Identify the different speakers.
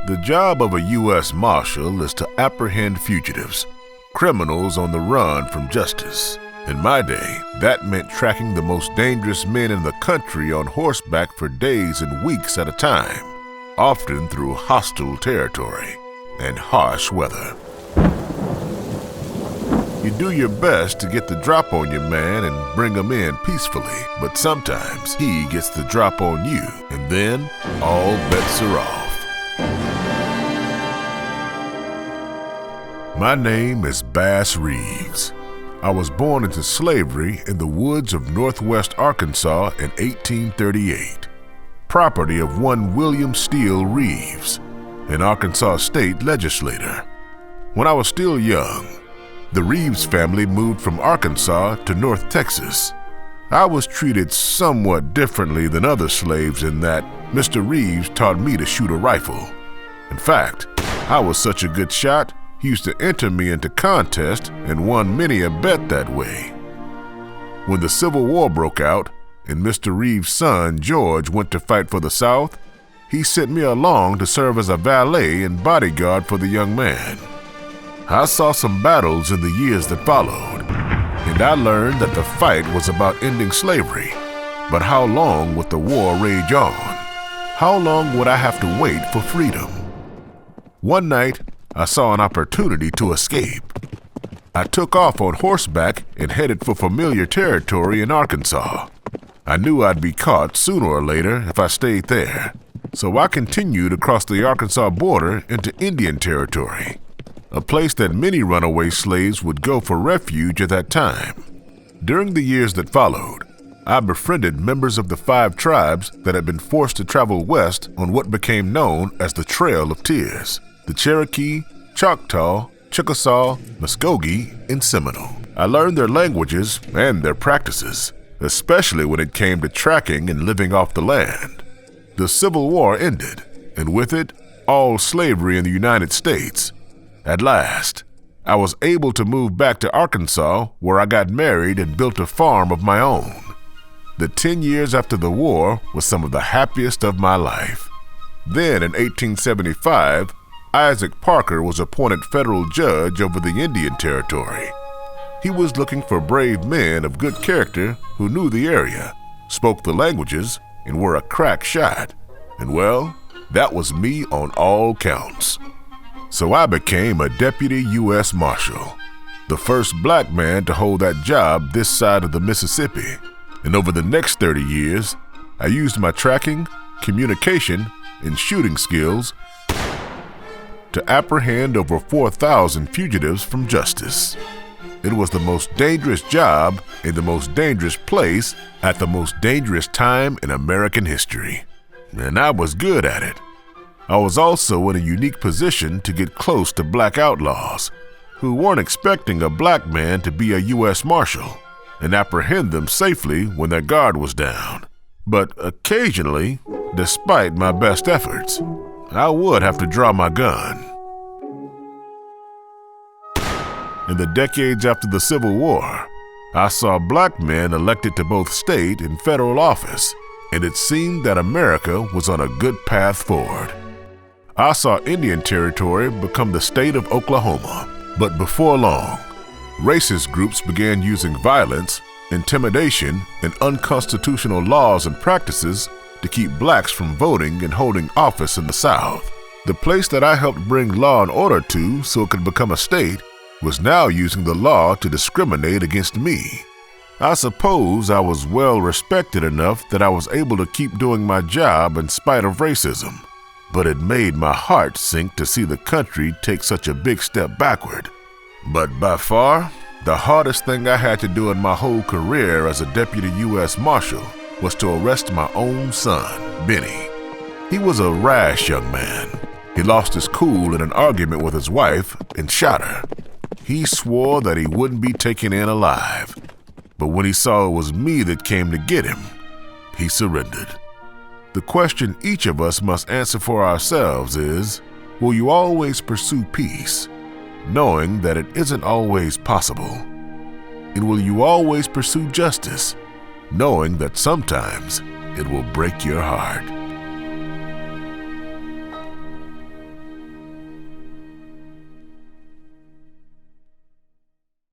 Speaker 1: The job of a U.S. Marshal is to apprehend fugitives, criminals on the run from justice. In my day, that meant tracking the most dangerous men in the country on horseback for days and weeks at a time, often through hostile territory and harsh weather. You do your best to get the drop on your man and bring him in peacefully, but sometimes he gets the drop on you, and then all bets are off. My name is Bass Reeves. I was born into slavery in the woods of northwest Arkansas in 1838, property of one William Steele Reeves, an Arkansas state legislator. When I was still young, the Reeves family moved from Arkansas to North Texas. I was treated somewhat differently than other slaves in that Mr. Reeves taught me to shoot a rifle. In fact, I was such a good shot, he used to enter me into contests and won many a bet that way. When the Civil War broke out and Mr. Reeves' son, George, went to fight for the South, he sent me along to serve as a valet and bodyguard for the young man. I saw some battles in the years that followed, and I learned that the fight was about ending slavery. But how long would the war rage on? How long would I have to wait for freedom? One night, I saw an opportunity to escape. I took off on horseback and headed for familiar territory in Arkansas. I knew I'd be caught sooner or later if I stayed there, so I continued across the Arkansas border into Indian Territory, a place that many runaway slaves would go for refuge at that time. During the years that followed, I befriended members of the 5 tribes that had been forced to travel west on what became known as the Trail of Tears: the Cherokee, Choctaw, Chickasaw, Muskogee, and Seminole. I learned their languages and their practices, especially when it came to tracking and living off the land. The Civil War ended, and with it, all slavery in the United States. At last, I was able to move back to Arkansas, where I got married and built a farm of my own. The 10 years after the war was some of the happiest of my life. Then in 1875, Isaac Parker was appointed federal judge over the Indian Territory. He was looking for brave men of good character who knew the area, spoke the languages, and were a crack shot. And well, that was me on all counts. So I became a Deputy U.S. Marshal, the first black man to hold that job this side of the Mississippi. And over the next 30 years, I used my tracking, communication, and shooting skills to apprehend over 4,000 fugitives from justice. It was the most dangerous job in the most dangerous place at the most dangerous time in American history. And I was good at it. I was also in a unique position to get close to black outlaws who weren't expecting a black man to be a U.S. Marshal and apprehend them safely when their guard was down. But occasionally, despite my best efforts, I would have to draw my gun. In the decades after the Civil War, I saw black men elected to both state and federal office, and it seemed that America was on a good path forward. I saw Indian Territory become the state of Oklahoma, but before long, racist groups began using violence, intimidation, and unconstitutional laws and practices to keep blacks from voting and holding office in the South. The place that I helped bring law and order to so it could become a state was now using the law to discriminate against me. I suppose I was well respected enough that I was able to keep doing my job in spite of racism, but it made my heart sink to see the country take such a big step backward. But by far, the hardest thing I had to do in my whole career as a Deputy U.S. Marshal was to arrest my own son, Benny. He was a rash young man. He lost his cool in an argument with his wife and shot her. He swore that he wouldn't be taken in alive, but when he saw it was me that came to get him, he surrendered. The question each of us must answer for ourselves is, will you always pursue peace, knowing that it isn't always possible? And will you always pursue justice, knowing that sometimes it will break your heart?